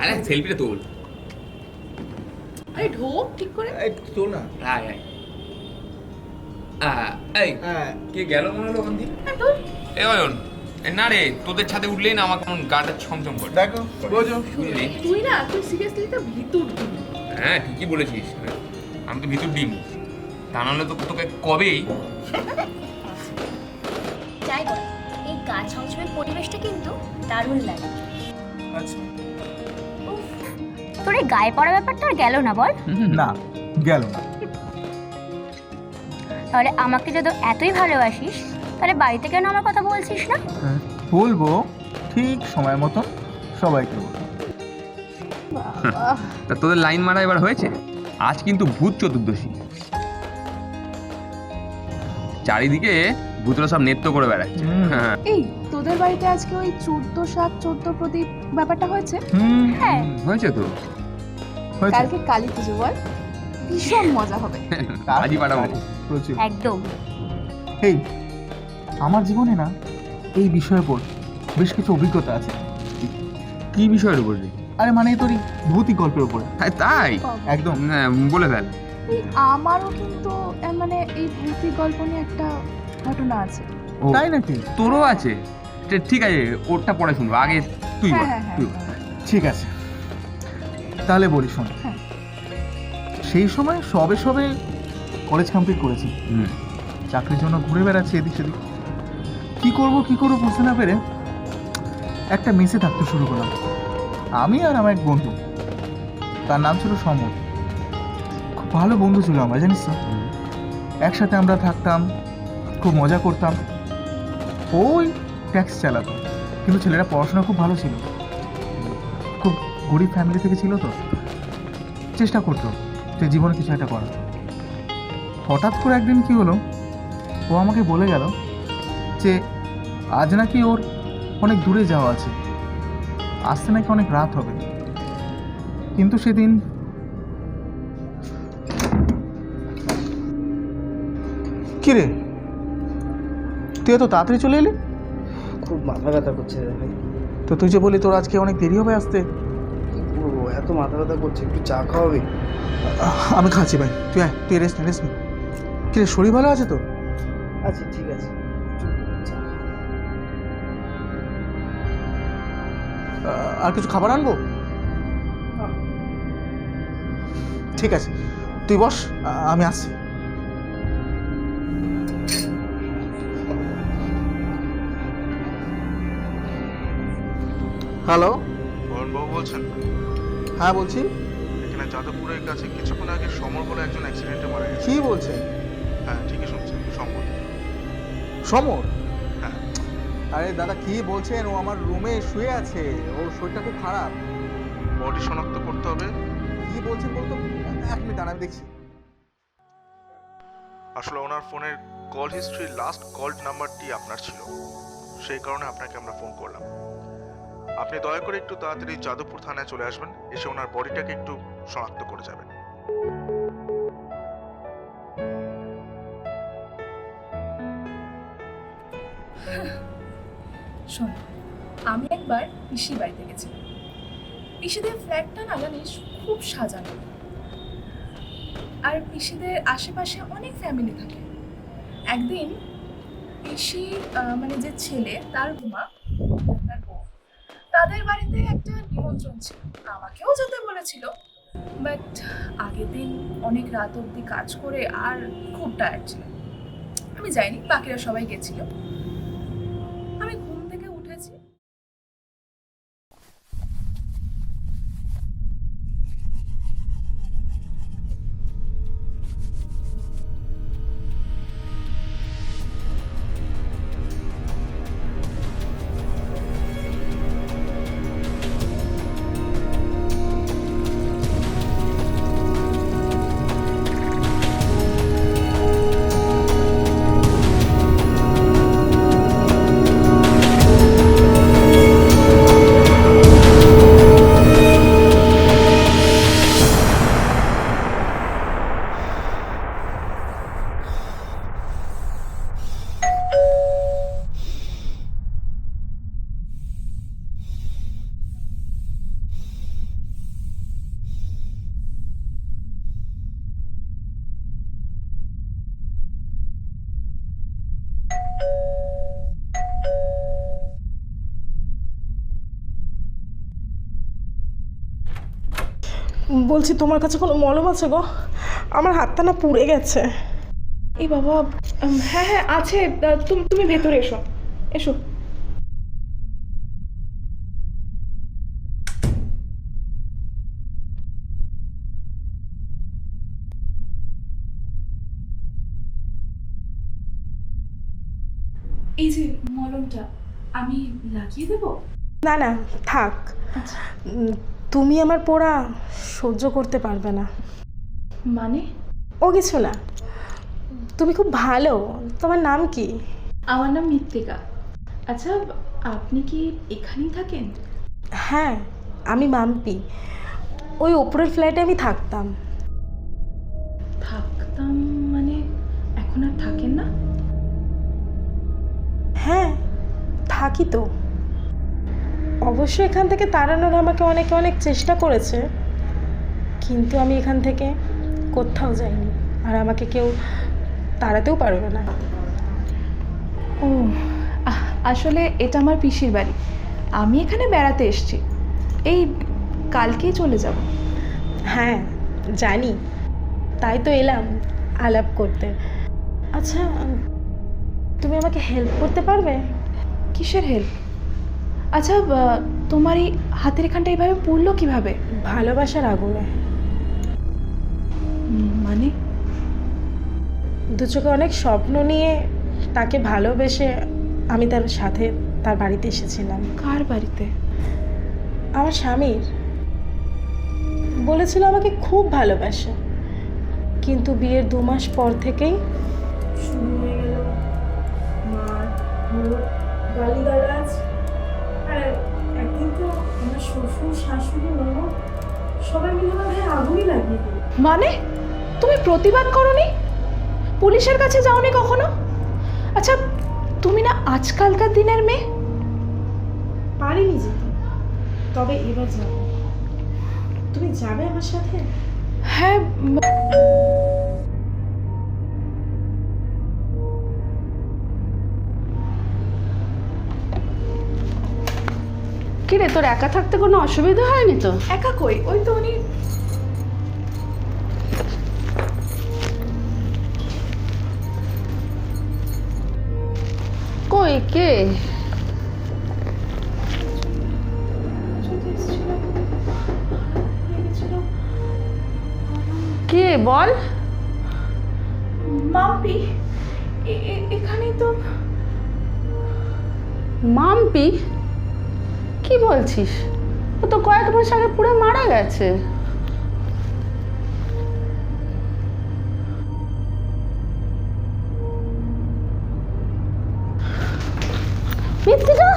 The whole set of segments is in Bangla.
আরে সেলফিটা তোল। আরে ঢোক ঠিক করে। এই তো না। হ্যাঁ এই কে গেল মনে হলো ওখান দিয়ে? এ অয়ন না রে, তোদের ছাদে উঠলেই না আমার কেমন গাটা ছমছম করে। দেখো বোঝো বুঝলি? তুই সিরিয়াসলি তো ভিতর ডিম। হ্যাঁ ঠিকই বলেছিস, আমি তো ভিতর ডিম, তা নাহলে তো তোকে কবেই। যাই বল, এই গা ছমছমের পরিবেশটা কিন্তু দারুণ লাগে। আচ্ছা তোর এই গায়ে পড়া ব্যাপারটা আর গেল না বল? না গেল না। তাহলে আমাকে যদি এতই ভালোবাসিস তাহলে বাড়িতে কেন আমার কথা বলছিস না? বলবো ঠিক সময় মতো সবাইকে বলবো। তা তোদের লাইন মারা এবার হয়েছে। আজ কিন্তু ভূত চতুর্দশী, চারিদিকে ভূতরা সব নৃত্য করে বেড়াচ্ছে। এই তোদের বাড়িতে আজকে ওই 14 শাক 14 প্রদীপ ব্যাপারটা হয়েছে? হ্যাঁ হয়েছে তো। কালকে কালী পুজো, বল ভীষণ মজা হবে। আজই পাঠাবো প্রচুর। একদম। এই আমার জীবনে না এই বিষয়ের উপর বেশ কিছু অভিজ্ঞতা আছে। কি বিষয়ের উপর? আরে মানে তোর ভৌতিক গল্পের উপরে। হ্যাঁ তাই একদম বলে ফেল। আমারও কিন্তু মানে এই ভৌতিক গল্প নিয়ে একটা ঘটনা আছে। তাই নাকি? তোরও আছে? ঠিক আছে, ওরটা পরে শুনবো, আগে তুই বল। তুই ঠিক আছে তাহলে বলি শোন। সেই সময় সবে কলেজ কমপ্লিট করেছি, চাকরির জন্য ঘুরে বেড়াচ্ছি এদিক সেদিক। কি করব বুঝতে না পেরে একটা মেসে থাকতে শুরু করলাম। আমি আর আমার এক বন্ধু, তার নাম ছিল সমর। খুব ভালো বন্ধু ছিল আমরা, জানিস তো। একসাথে আমরা থাকতাম, খুব মজা করতাম। ওই ট্যাক্সি চালাতো, কিন্তু ছেলেরা পড়াশোনা খুব ভালো ছিল, খুব গরিব ফ্যামিলি থেকে ছিল, তো চেষ্টা করতো যে জীবনে কিছু একটা করার। হঠাৎ করে একদিন কি হলো, ও আমাকে বলে গেল যে আজ নাকি ওর অনেক দূরে যাওয়া আছে, আসতে নাকি অনেক রাত হবে। কিন্তু সেদিন কি রে, তুই এত তাড়াতাড়ি চলে এলি? খুব মাথা ব্যথা করছে রে ভাই। তো তুই যে বলি তোর আজকে অনেক দেরি হবে আসতে। পুরো এত মাথা ব্যথা করছে, একটু চা খাওয়াবি? আমি খাচ্ছি ভাই, তুই রেস্ট নে। কি রে, শরীর ভালো আছে তো? আচ্ছা ঠিক আছে, আর কিছু খাবার আনবো? ঠিক আছে তুই বস, আমি আসছি। হ্যালো, অরুণবাবু বলছেন? হ্যাঁ বলছি। এখানে যাদবপুরের কাছে কিছুক্ষণ আগে সমর বলে একজন অ্যাক্সিডেন্টে মারা গেছে। কি বলছেন? হ্যাঁ ঠিকই শুনছেন, সমর। সমর? হ্যাঁ। আরে দাদা কি বলছেন, ও আমার রুমে শুয়ে আছে, ওর শরীরটা খুব খারাপ। বডি শনাক্ত করতে হবে। কি বলছেন বলতো? এক মিনিট দাঁড়া, আমি দেখছি। আসলে ওনার ফোনের কল হিস্ট্রির লাস্ট কল নাম্বারটি আপনার ছিল, সেই কারণে আপনাকে আমরা ফোন করলাম। আপনি দয়া করে একটু তাড়াতাড়ি যাদবপুর থানায় চলে আসবেন, এসে ওনার বডিটাকে একটু শনাক্ত করে যাবেন। শোন, আমি একবার পিসির বাড়িতে গেছিলাম। পিসিদের ফ্ল্যাটটা না জানিস খুব সাজানো, আর পিসিদের আশেপাশে অনেক ফ্যামিলি থাকে। একদিন পিসি মানে যে ছেলে তার বৌমা, তার বউ, তাদের বাড়িতে একটা নিমন্ত্রণ ছিল, আমাকেও যেতে বলেছিল। বাট আগের দিন অনেক রাত অবধি কাজ করে আর খুব টায়ার্ড ছিল, আমি যাইনি, বাকিরা সবাই গেছিল। আমি ঘুম থেকে উঠেছি, বলছি তোমার কাছে কোনো মলম আছে গো? আমার হাতটা না পুড়ে গেছে। এই বাবা, হ্যাঁ হ্যাঁ আছে, তুমি ভেতরে এসো, এসো। এই যে মলমটা আমি লাগিয়ে দেবো? না না, থাক। তুমি আমার পোড়া সহ্য করতে পারবে না। মানে? ও কিছু না, তুমি খুব ভালো। তোমার নাম কি? আমার নাম মৃত্তিকা। আচ্ছা, আপনি কি এখানেই থাকেন? হ্যাঁ, আমি মাম্পি। ওই ওপরের ফ্ল্যাটে আমি থাকতাম। থাকতাম মানে এখন আর থাকেন না? হ্যাঁ, থাকি তো। অবশ্য এখান থেকে তাড়ানোর আমাকে অনেকে অনেক চেষ্টা করেছে, কিন্তু আমি এখান থেকে কোথাও যাইনি, আর আমাকে কেউ তাড়াতেও পারবে না। ও, আসলে এটা আমার পিসির বাড়ি। আমি এখানে বেড়াতে এসেছি, এই কালকেই চলে যাব। হ্যাঁ জানি, তাই তো এলাম আলাপ করতে। আচ্ছা, তুমি আমাকে হেল্প করতে পারবে? কিসের হেল্প? আচ্ছা, তোমার এই হাতের এখানটা এইভাবে পড়লো কিভাবে? ভালোবাসার আগুনে। মানে? দু চোখে অনেক স্বপ্ন নিয়ে তাকে ভালোবেসে আমি তার সাথে তার বাড়িতে এসেছিলাম। কার বাড়িতে? আমার স্বামীর। বলেছিল আমাকে খুব ভালোবাসে, কিন্তু বিয়ের 2 মাস পর থেকেই শুরু হয়ে গেল মার, ভোট, গালিগালাজ। আর একদিন তো আমার শ্বশুর, শাশুড়ি, ননদ সবাই মিলে আমার গায়ে আগুনই লাগিয়ে দিল। মানে তুমি প্রতিবাদ করনি? পুলিশের কাছে যাওনি কখনো? আচ্ছা, তুমি না আজকালকার দিনের মেয়ে? পারিনি যেতে, তবে এবার যাব। তুমি যাবে আমার সাথে? হ্যাঁ। কিরে, তোর একা থাকতে কোনো অসুবিধা হয়নি তো? একা কই, ওই তো উনি। কই কে? কে বল? মাম্পি, এখানেই তো। মাম্পি? কি বলছিস? ও তো কয়েক মাস আগে পুরো মারা গেছে। মৃত্তিকা?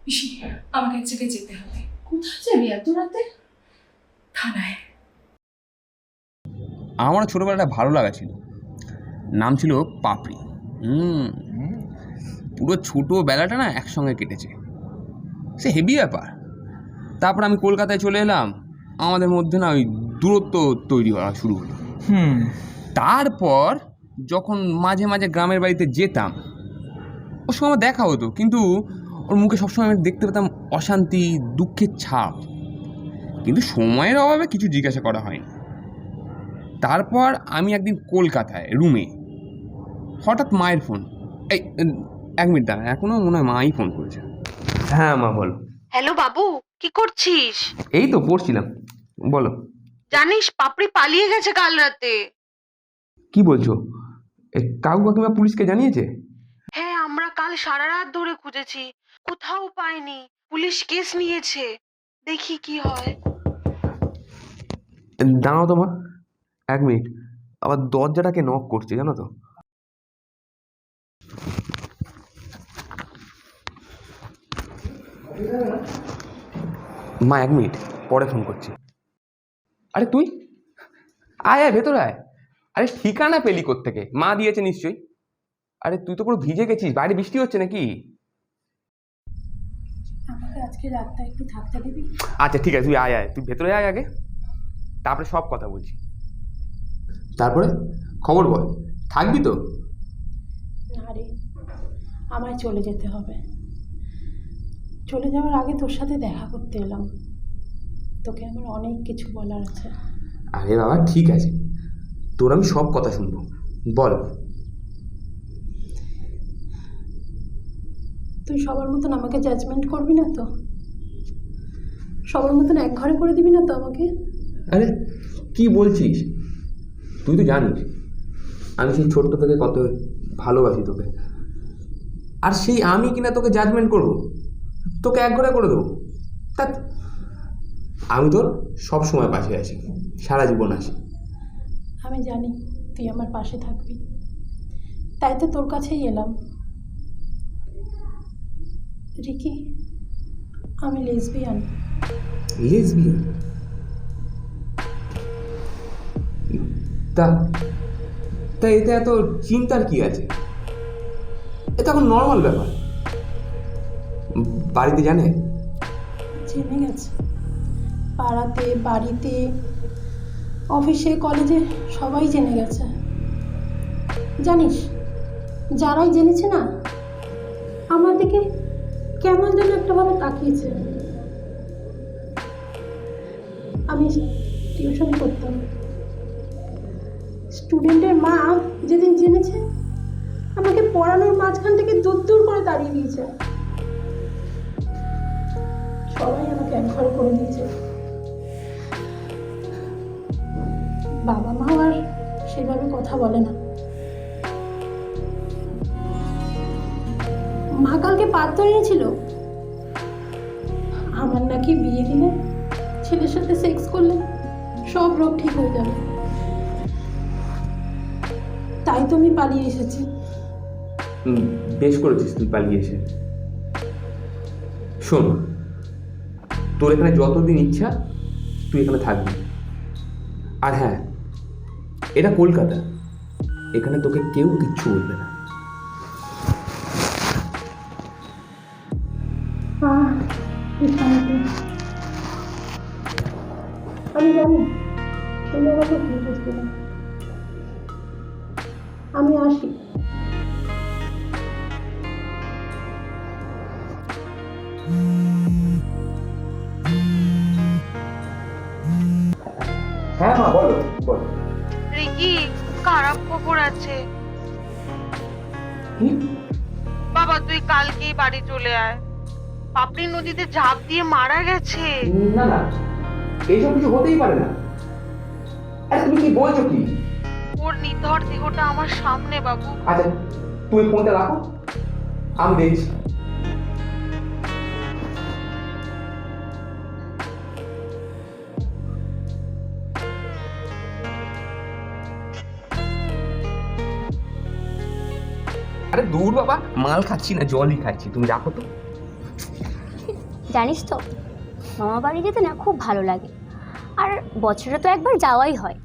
পিসি, আমাকে এক জায়গায় যেতে হবে। কোথায় যাবি এত রাতে? থানায়। আমার ছোটবেলাটা ভালো লাগা ছিল, নাম ছিল পাপড়ি। পুরো ছোটোবেলাটা না একসঙ্গে কেটেছে, সে হেভি ব্যাপার। তারপর আমি কলকাতায় চলে এলাম, আমাদের মধ্যে না ওই দূরত্ব তৈরি হওয়া শুরু হলো। তারপর যখন মাঝে মাঝে গ্রামের বাড়িতে যেতাম, ওর সঙ্গে আমার দেখা হতো, কিন্তু ওর মুখে সবসময় আমি দেখতে পেতাম অশান্তি, দুঃখের ছাপ। কিন্তু সময়ের অভাবে কিছু জিজ্ঞাসা করা হয়নি। তারপর আমি একদিন কলকাতায় রুমে, হঠাৎ মায়ের ফোন। এই 1 মিনিট দাঁড়া, এখনো মনে হয় মাই ফোন করেছে। হ্যাঁ মা, বলো। হ্যালো বাবু, কি করছিস? এই তো পড়ছিলাম, বলো। জানিস পাপড়ি পালিয়ে গেছে কাল রাতে। কি বলছো? কাকু কাকিমা পুলিশকে জানিয়েছে? হ্যাঁ, আমরা কাল সারা রাত ধরে খুঁজেছি, কোথাও পাইনি। পুলিশ কেস নিয়েছে, দেখি কি হয়। দাঁড়াও তো মা, 1 মিনিট। আবার দরজাটাকে নক করছে, জানো তো। মা 1 মিনিট, পরে ফোন করছি। আরে তুই আয় আয়, ভেতরে আয়। আরে ঠিকানা পেলি কোত্থেকে? মা দিয়েছে নিশ্চয়ই। আরে তুই তো পুরো ভিজে গেছিস, বাইরে বৃষ্টি হচ্ছে নাকি? আমাকে আজকে রাতটা একটু থাকতে দিবি? আচ্ছা ঠিক আছে, তুই আয় আয়, তুই ভেতরে আয় আগে, তারপরে সব কথা বলছি। তারপরে খবর বল, থাকবি তো? না রে, আমায় চলে যেতে হবে। চলে যাওয়ার আগে তোর সাথে দেখা করতে এলাম, তোকে আমার অনেক কিছু বলার আছে। আরে বাবা ঠিক আছে, তোর আমি সব কথা শুনবো, বল। তুই সবার মতন আমাকে জাজমেন্ট করবি না তো? সবার মতন এক ঘরে করে দিবি না তো আমাকে? আরে কি বলছিস, তুই তো জানিস আমি সেই ছোট্ট থেকে কত ভালোবাসি তোকে, আর সেই আমি কিনা তোকে জাজমেন্ট করবো, তোকে এক ঘরে করে দেবো? তা আমি তোর সব সময় পাশে আছি, সারা জীবন আছি। আমি জানি তুই আমার পাশে থাকবি, তাই তো তোর কাছেই এলাম। রিকি, আমি লেসবিয়ান। লেসবিয়ান? তা তা এতে এত চিন্তার কি আছে? এটা এখন নর্মাল ব্যাপার। বাড়িতে জানে? জেনে গেছে, পাড়াতে, বাড়িতে, অফিসে, কলেজে সবাই জেনে গেছে। জানিস, যারাই জেনেছে না, আমার দিকে কেমন যেন একটাভাবে তাকিয়েছে। আমি টিউশন করতাম, স্টুডেন্টের মা যেদিন জেনেছে, আমাকে পড়ানোর মাঝখান থেকে দূর দূর করে দাঁড়িয়ে দিয়েছে। সবাই আমাকে এক ঘরে করে দিয়েছে। বাবা মা আর সেভাবে কথা বলে না। মা কালকে পাত্র এনেছিল, আমার নাকি বিয়ে দিলে, ছেলের সাথে সেক্স করলে সব রোগ ঠিক হয়ে যাবে। তাই তো আমি পালিয়ে এসেছি। বেশ করেছিস তুই পালিয়ে এসে। শোন, তোর এখানে যতদিন ইচ্ছা তুই এখানে থাকবি। আর হ্যাঁ, এটা কলকাতা, এখানে তোকে কেউ কিচ্ছু বলবে না। আমি জানি তুমি আমাকে ভুল বুঝবে না। আমি আসি। হ্যাঁ মা বলো, বলো। রিকি, খারাপ খবর আছে। কি? বাবা তুই কালকেই বাড়ি চলে আয়, পাপড়ি নদীতে ঝাঁপ দিয়ে মারা গেছে। না না, এইসব কিছু হতেই পারে না। আরে তুমি কি বলছো কি? ওর নিথর দেহটা আমার সামনে বাবু। আচ্ছা তুমি ফোনটা রাখো, আমি দেখছি। আরে দূর বাবা, মাল খাচ্ছি না, জলই খাচ্ছি, তুমি রাখো তো। জানিস তো, মামা বাড়ি যেতে না খুব ভালো লাগে, আর বছরে তো একবার যাওয়াই হয়,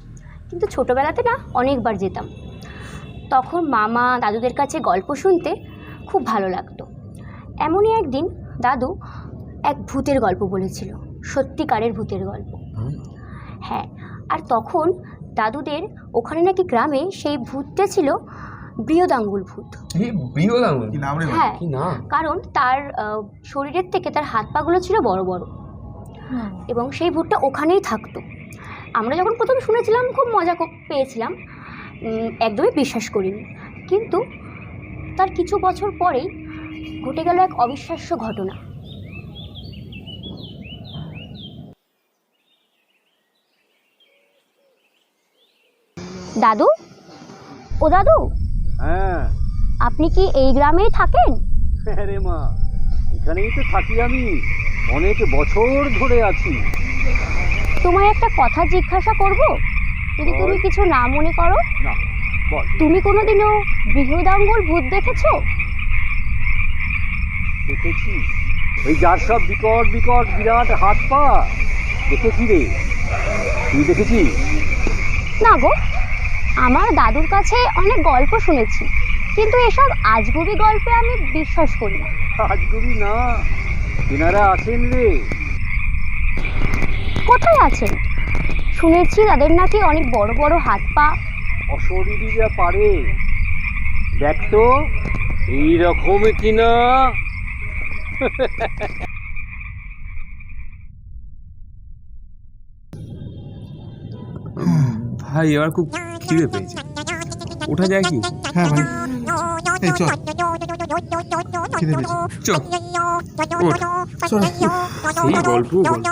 কিন্তু ছোটোবেলাতে না অনেকবার যেতাম। তখন মামা দাদুদের কাছে গল্প শুনতে খুব ভালো লাগতো। এমনই একদিন দাদু এক ভূতের গল্প বলেছিল, সত্যিকারের ভূতের গল্প। হ্যাঁ, আর তখন দাদুদের ওখানে নাকি গ্রামে সেই ভূতটা ছিল বৃহদাঙ্গুল ভূত। বৃহদাঙ্গুল? হ্যাঁ, কারণ তার শরীরের থেকে তার হাত পাগুলো ছিল বড় বড়, এবং সেই ভূতটা ওখানেই থাকতো। আমরা যখন প্রথম শুনেছিলাম খুব মজা পেয়েছিলাম, একদমই বিশ্বাস করিনি। কিন্তু তার কিছু বছর পরেই ঘটে গেল এক অবিশ্বাস্য ঘটনা। দাদু, ও দাদু, হ্যাঁ আপনি কি এই গ্রামেই থাকেন? রে মা, এখানেই তো থাকি, আমি অনেক বছর ধরে আছি। তোমায় একটা কথা জিজ্ঞাসা করব, যদি তুমি কিছু না মনে করো? না, বল। তুমি কোনোদিনও বৃহদাঙ্গুল ভূত দেখেছো? দেখেছি, ওই যার সব বিকট বিকট বিরাট হাত পা, দেখেছি রে। তুই দেখেছিস? না গো, আমার দাদুর কাছে অনেক গল্প শুনেছি, কিন্তু এসব আজগুবি গল্পে আমি বিশ্বাস করি না। আজগুবি না, এনারা আছেন রে। কোথায় আছেন? শুনেছি তাদের নাকি অনেক বড় বড় হাত পা, অশরীরীরা পারে, দেখ তো এইরকম কিনা। ভাই এবার খুব খিদে পেয়েছে, ওঠা যায় কি? হ্যাঁ ভাই, এই চল, খিদে পেয়েছে। চল ওঠ। চল। সেই গল্প যত